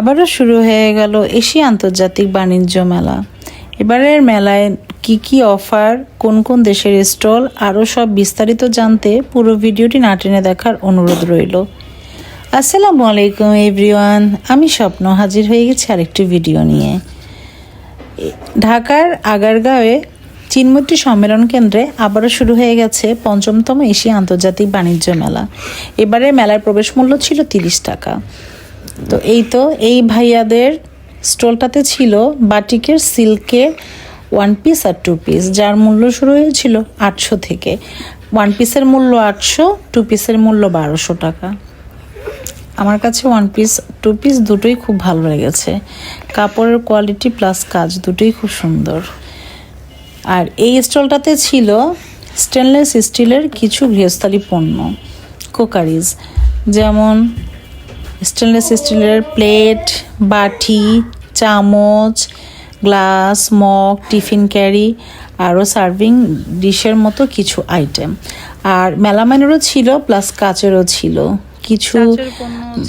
আবারও শুরু হয়ে গেল এশিয়া আন্তর্জাতিক বাণিজ্য মেলা। এবারের মেলায় কি কি অফার, কোন কোন দেশের স্টল, আরও সব বিস্তারিত জানতে পুরো ভিডিওটি না টেনে দেখার অনুরোধ রইল। আসসালামু আলাইকুম এভরিওয়ান, আমি স্বপ্ন হাজির হয়ে গেছি আরেকটি ভিডিও নিয়ে। ঢাকার আগারগাঁওয়ে চিনমূর্তি সম্মেলন কেন্দ্রে আবারও শুরু হয়ে গেছে ৫ম এশিয়া আন্তর্জাতিক বাণিজ্য মেলা। এবারে মেলার প্রবেশ মূল্য ছিল ৩০ টাকা। তো এই ভাইয়াদের স্টলটাতে ছিল বাটিকের সিল্কের 1 পিস আর 2 পিস, যার মূল্য শুরু হয়েছিল ৮০০ থেকে। 1 পিসের মূল্য ৮০০, 2 পিসের মূল্য ১২০০ টাকা। আমার কাছে 1 পিস 2 পিস দুটোই খুব ভালো লেগেছে। কাপড়ের কোয়ালিটি প্লাস কাজ দুটোই খুব সুন্দর। আর এই স্টলটাতে ছিল স্টেনলেস স্টিলের কিছু গৃহস্থালী পণ্য, কোকারিজ, যেমন স্টেনলেস স্টিলের প্লেট, বাটি, চামচ, গ্লাস, মগ, টিফিন ক্যারি, আরও সার্ভিং ডিশের মতো কিছু আইটেম। আর মেলামাইনেরও ছিল, প্লাস কাচেরও ছিল কিছু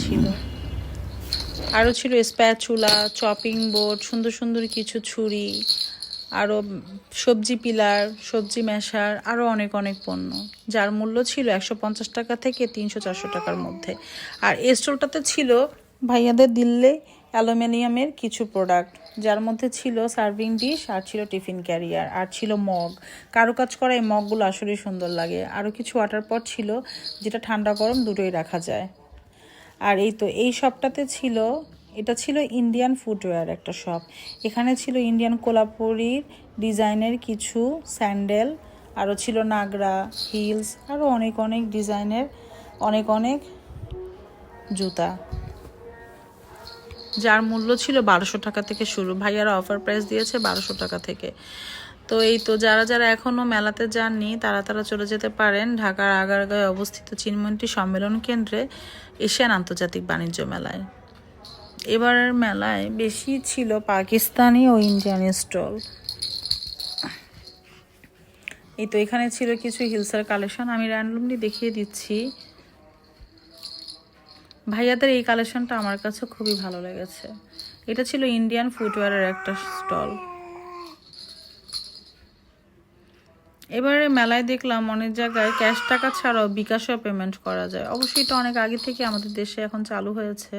ছিল। আরও ছিল স্প্যাচুলা, চপিং বোর্ড, সুন্দর সুন্দর কিছু ছুরি, আরও সবজি পিলার, সবজি ম্যাশার, আরও অনেক অনেক পণ্য, যার মূল্য ছিল ১৫০ টাকা থেকে ৩০০-৪০০ টাকার মধ্যে। আর এই স্টলটাতে ছিল ভাইয়াদের দিল্লি অ্যালুমিনিয়ামের কিছু প্রোডাক্ট, যার মধ্যে ছিল সার্ভিং ডিশ, আর ছিল টিফিন ক্যারিয়ার, আর ছিল মগ। কারুকাজ করা এই মগগুলো আসলেই সুন্দর লাগে। আরও কিছু ওয়াটার পট ছিল, যেটা ঠান্ডা গরম দুটোই রাখা যায়। আর এই শপটাতে ছিল, এটা ছিল ইন্ডিয়ান ফুটওয়্যার একটা শপ। এখানে ছিল ইন্ডিয়ান কোলাপুরির ডিজাইনের কিছু স্যান্ডেল, আরও ছিল নাগরা, হিলস, আরও অনেক অনেক ডিজাইনের অনেক অনেক জুতা, যার মূল্য ছিল ১২০০ টাকা থেকে শুরু। ভাইয়ারা অফার প্রাইস দিয়েছে ১২০০ টাকা থেকে। তো যারা যারা এখনও মেলাতে যাননি তারা চলে যেতে পারেন ঢাকার আগারগাঁয়ে অবস্থিত চিনমূর্তি সম্মেলন কেন্দ্রে এশিয়ান আন্তর্জাতিক বাণিজ্য মেলায়। এবারের মেলায় বেশি ছিল পাকিস্তানি ও ইন্ডিয়ান স্টল। এখানে ছিল কিছু হিলসের কালেকশন, আমি র্যান্ডমলি দেখিয়ে দিচ্ছি। ভাইয়াদের এই কালেকশনটা আমার কাছে খুবই ভালো লেগেছে। এটা ছিল ইন্ডিয়ান ফুটওয়্যারের একটা স্টল। এবারে মেলায় দেখলাম অনেক জায়গায় ক্যাশ টাকা ছাড়াও বিকাশেও পেমেন্ট করা যায়। অবশ্যই এটা অনেক আগে থেকে আমাদের দেশে এখন চালু হয়েছে।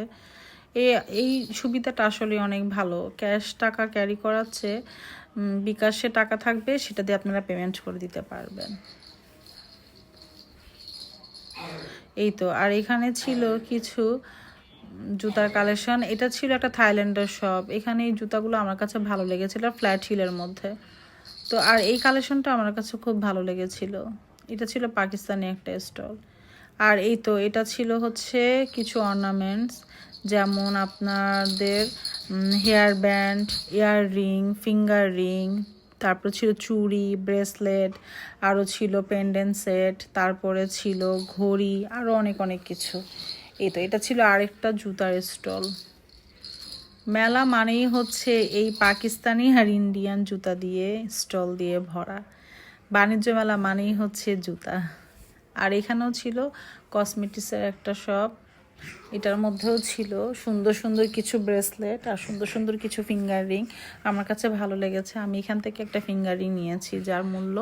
এই সুবিধাটা আসলে অনেক ভালো। ক্যাশ টাকা ক্যারি করাচ্ছে, বিকাশে টাকা থাকবে, সেটা দিয়ে আপনারা পেমেন্ট করে দিতে পারবেন। আর এখানে ছিল কিছু জুতার কালেকশন। এটা ছিল একটা থাইল্যান্ডের শপ। এখানে এই জুতাগুলো আমার কাছে ভালো লেগেছিল, ফ্ল্যাট হিলের মধ্যে। আর এই কালেকশনটা আমার কাছে খুব ভালো লেগেছিল। এটা ছিল পাকিস্তানি একটা স্টল। আর এটা ছিল হচ্ছে কিছু অর্নামেন্টস, যেমন আপনাদের হেয়ার ব্যান্ড, ইয়ার রিং, ফিঙ্গার রিং, তারপর ছিল চুড়ি, ব্রেসলেট, আরও ছিল পেন্ডেন্ট সেট, তারপরে ছিল ঘড়ি, আরও অনেক অনেক কিছু। এটা ছিল আরেকটা জুতার স্টল। মেলা মানেই হচ্ছে এই পাকিস্তানি আর ইন্ডিয়ান জুতা দিয়ে স্টল দিয়ে ভরা। বাণিজ্য মেলা মানেই হচ্ছে জুতা। আর এখানেও ছিল কসমেটিক্সের একটা শপ। এটার মধ্যেও ছিল সুন্দর সুন্দর কিছু ব্রেসলেট আর সুন্দর সুন্দর কিছু ফিঙ্গার রিং। আমার কাছে ভালো লেগেছে। আমি এখান থেকে একটা ফিঙ্গার রিং নিয়েছি, যার মূল্য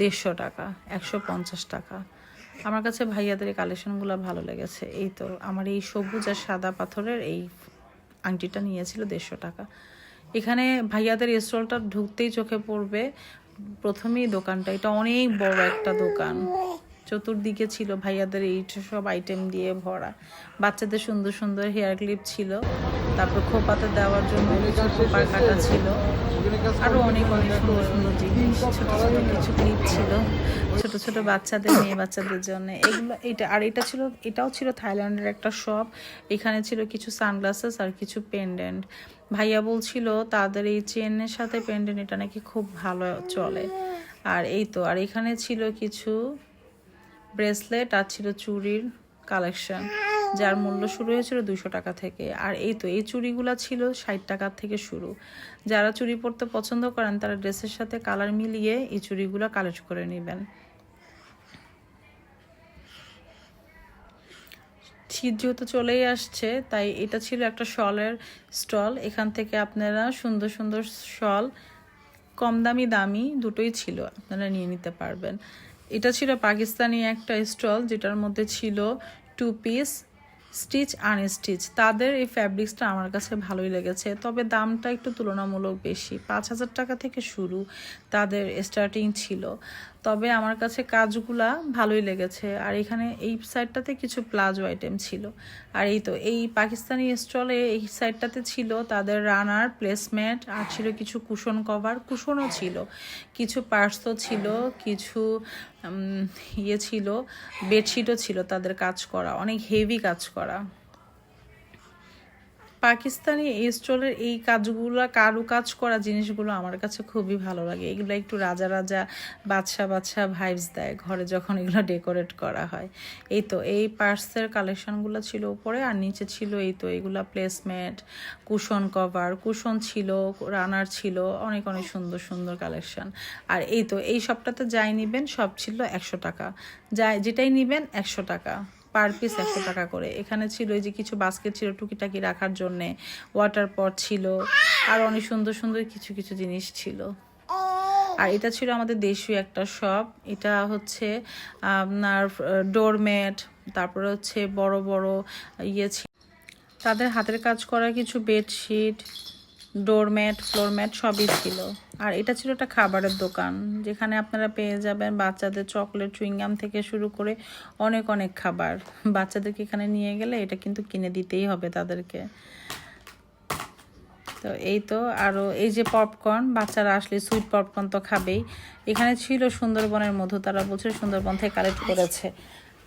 ১৫০ টাকা, ১৫০ টাকা। আমার কাছে ভাইয়াদের এই কালেকশনগুলো ভালো লেগেছে। আমার এই সবুজ আর সাদা পাথরের এই আংটিটা নিয়েছিল ১৫০ টাকা। এখানে ভাইয়াদের স্টলটা ঢুকতেই চোখে পড়বে প্রথমেই দোকানটা। এটা অনেক বড় একটা দোকান। চতুর্দিকে ছিল ভাইয়াদের এই সব আইটেম দিয়ে ভরা। বাচ্চাদের সুন্দর সুন্দর হেয়ার ক্লিপ ছিল, তারপর খোপাতে দেওয়ার জন্য খোপার কাটা ছিল, আরও অনেক অনেক সুন্দর সুন্দর জিনিস, ছোট ছোট কিছু ক্লিপ ছিল ছোট ছোট বাচ্চাদের, মেয়ে বাচ্চাদের জন্য। এটাও ছিল থাইল্যান্ডের একটা শপ। এখানে ছিল কিছু সানগ্লাসেস আর কিছু পেন্ডেন্ট। ভাইয়া বলছিল তাদের এই চেনের সাথে পেন্ডেন্ট এটা নাকি খুব ভালো চলে। আর এখানে ছিল কিছু ব্রেসলেট আর ছিল চুড়ির কালেকশন, যার মূল্য শুরু হয়েছিল ২০০ টাকা থেকে। আর এই চুড়িগুলো ছিল ৬০ টাকা থেকে শুরু। যারা চুড়ি পরতে পছন্দ করেন তারা ড্রেসের সাথে কালার মিলিয়ে এই চুড়িগুলো কালেক্ট করে নেবেন। শীত যেহেতু চলেই আসছে, তাই এটা ছিল একটা শলের স্টল। এখান থেকে আপনারা সুন্দর সুন্দর শল, কম দামি দামি দুটোই ছিল, আপনারা নিয়ে নিতে পারবেন। এটা ছিল পাকিস্তানি একটা স্টল, যেটার মধ্যে ছিল 2 পিস স্টিচ আনস্টিচ। তাদের এই ফ্যাব্রিক্সটা আমার কাছে ভালোই লেগেছে, তবে দামটা একটু তুলনামূলক বেশি। 5,000 টাকা থেকে শুরু তাদের স্টার্টিং ছিল, তবে আমার কাছে কাজগুলা ভালোই লেগেছে। আর এখানে এই সাইডটাতে কিছু প্লাজো আইটেম ছিল। আর এই তো এই পাকিস্তানি স্টলে এই সাইডটাতে ছিল তাদের রানার, প্লেসমেন্ট, আর ছিল কিছু কুশন কভার, কুশনও ছিল, কিছু পার্সও ছিল, কিছু ইয়ে ছিল, বেডশিটও ছিল তাদের কাজ করা, অনেক হেভি কাজ করা। পাকিস্তানি এই স্টলের এই কাজগুলো, কাজ করা জিনিসগুলো আমার কাছে খুবই ভালো লাগে। এগুলো একটু রাজা রাজা, বাদশা বাদশা ভাইবস দেয় ঘরে যখন এগুলো ডেকোরেট করা হয়। এই তো এই পার্সের কালেকশনগুলো ছিল উপরে, আর নিচে ছিল এই তো এগুলা প্লেসমেন্ট, কুশন কভার, কুশন ছিল, রানার ছিল, অনেক অনেক সুন্দর সুন্দর কালেকশন। আর এই তো এই সবটাতে যাই নিবেন সব ছিল 100 টাকা, যেটাই নিবেন 100 টাকা, পার পিস 100 টাকা করে। এখানে ছিল এই যে কিছু বাস্কেট ছিল টুকিটাকি রাখার জন্যে, ওয়াটার পট ছিল, আর অনেক সুন্দর সুন্দর কিছু কিছু জিনিস ছিল। আর এটা ছিল আমাদের দেশীয় একটা শপ। এটা হচ্ছে আপনার ডোরমেট, তারপরে হচ্ছে বড় বড় ইয়ে ছিল, তাদের হাতের কাজ করা কিছু বেডশিট, ডোরম্যাট, ফ্লোরম্যাট সবই ছিল। আর এটা ছিল একটা খাবারের দোকান, যেখানে আপনারা পেয়ে যাবেন বাচ্চাদের চকলেট, চুইংগাম থেকে শুরু করে অনেক অনেক খাবার। বাচ্চাদেরকে এখানে নিয়ে গেলে এটা কিন্তু কিনে দিতেই হবে তাদেরকে। তো এই তো আরও এই যে পপকর্ন, বাচ্চারা আসলে সুইট পপকর্ন তো খাবেই। এখানে ছিল সুন্দরবনের মধু, তারা বলছে সুন্দরবন থেকে কালেক্ট করেছে।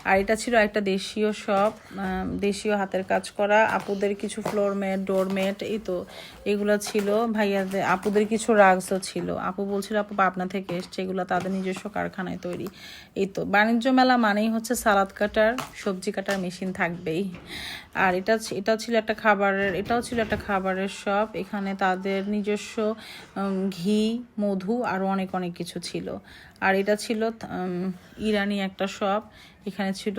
আর এটা ছিল একটা দেশীয় শপ, দেশীয় হাতের কাজ করা আপুদের কিছু ফ্লোরম্যাট, ডোরম্যাট, এই তো এগুলো ছিল। ভাইয়াদের আপুদের কিছু রাগসও ছিল। আপু বলছিল আপু পাবনা থেকে এসছে, এগুলো তাদের নিজস্ব কারখানায় তৈরি। এই তো বাণিজ্য মেলা মানেই হচ্ছে সালাদ কাটার, সবজি কাটার মেশিন থাকবেই। আর এটাও ছিল একটা খাবারের শপ। এখানে তাদের নিজস্ব ঘি, মধু, আরও অনেক অনেক কিছু ছিল। আর এটা ছিল ইরানি একটা শপ। এখানে ছিল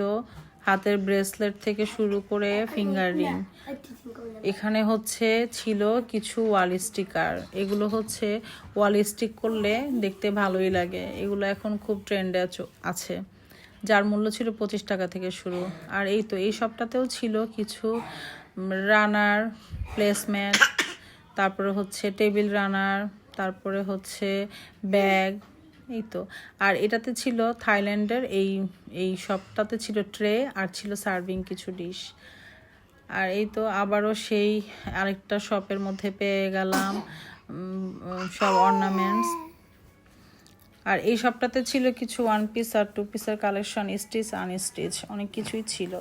হাতের ব্রেসলেট থেকে শুরু করে ফিঙ্গার রিং। এখানে হচ্ছে ছিল কিছু ওয়াল স্টিকার। এগুলো হচ্ছে ওয়াল স্টিক করলে দেখতে ভালোই লাগে, এগুলো এখন খুব ট্রেন্ডে আছে, যার মূল্য ছিল 25 টাকা থেকে শুরু। আর এই তো এই সবটাতেও ছিল কিছু রানার, প্লেসম্যাট, তারপরে হচ্ছে টেবিল রানার, তারপরে হচ্ছে ব্যাগ, এই তো। আর এটাতে ছিল থাইল্যান্ডের এই সবটাতে ছিল ট্রে, আর ছিল সার্ভিং কিছু ডিশ। আর এই তো আবারও সেই আরেকটা শপের মধ্যে পেয়ে গেলাম সব অর্নামেন্টস। আর এই সবটাতে ছিল কিছু 1 পিস আর 2 পিসের কালেকশন, স্টিচ আনস্টিচ অনেক কিছুই ছিল।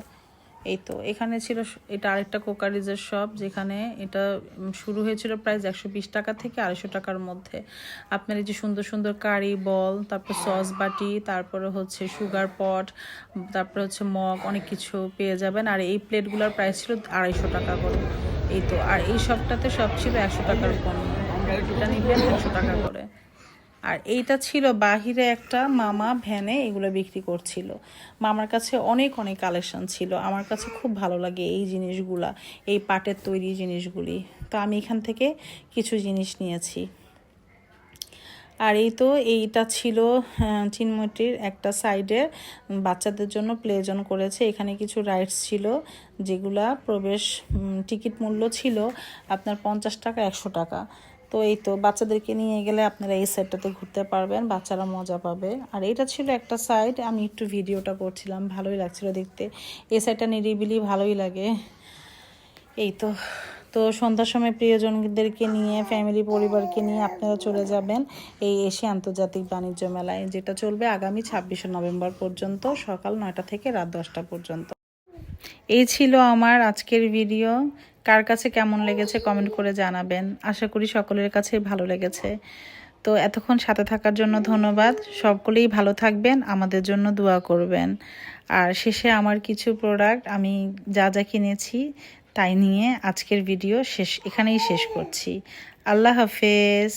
এই তো এখানে ছিল এটা আরেকটা কোকারিজের শপ, যেখানে এটা শুরু হয়েছিল প্রাইস 120 টাকা থেকে 250 টাকার মধ্যে। আপনার এই যে সুন্দর সুন্দর কারি বল, তারপর সস বাটি, তারপরে হচ্ছে সুগার পট, তারপরে হচ্ছে মগ, অনেক কিছু পেয়ে যাবেন। আর এই প্লেটগুলোর প্রাইস ছিল 250 টাকা করে। এই তো আর এই শপটাতে সব ছিল 100 টাকার পণ্য, এটা নিবেন 100 টাকা করে। আর এইটা ছিল বাহিরে একটা মামা ভ্যানে এগুলো বিক্রি করছিল। মামার কাছে অনেক অনেক কালেকশন ছিল, আমার কাছে খুব ভালো লাগে এই জিনিসগুলা, এই পাটের তৈরি জিনিসগুলি। তো আমি এখান থেকে কিছু জিনিস নিয়েছি। আর এই তো এইটা ছিল চিনমটির একটা সাইডে বাচ্চাদের জন্য প্লে জোন করেছে। এখানে কিছু রাইডস ছিল, যেগুলা প্রবেশ টিকিট মূল্য ছিল আপনার 50 টাকা, 100 টাকা। তো এই তো বাচ্চাদেরকে নিয়ে গেলে আপনারা এই সাইডটাতে ঘুরতে পারবেন, বাচ্চারা মজা পাবে। আর এটা ছিল একটা সাইড, আমি একটু ভিডিওটা করছিলাম, ভালোই লাগছিল দেখতে। এই সাইডটা নিরিবিলি ভালোই লাগে। এই তো তো সন্ধ্যার সময় প্রিয়জনদেরকে নিয়ে, ফ্যামিলি পরিবারকে নিয়ে আপনারা চলে যাবেন এই এশিয়া আন্তর্জাতিক বাণিজ্য মেলায়, যেটা চলবে আগামী 26শে নভেম্বর পর্যন্ত, সকাল 9টা থেকে রাত 10টা পর্যন্ত। এই ছিল আমার আজকের ভিডিও। কার কাছে কেমন লেগেছে কমেন্ট করে জানাবেন। আশা করি সকলের কাছে ভালো লেগেছে। তো এতক্ষণ সাথে থাকার জন্য ধন্যবাদ। সকলেই ভালো থাকবেন, আমাদের জন্য দোয়া করবেন। আর শেষে আমার কিছু প্রোডাক্ট আমি যা যা কিনেছি তাই নিয়ে আজকের ভিডিও এখানেই শেষ করছি। আল্লাহ হাফেজ।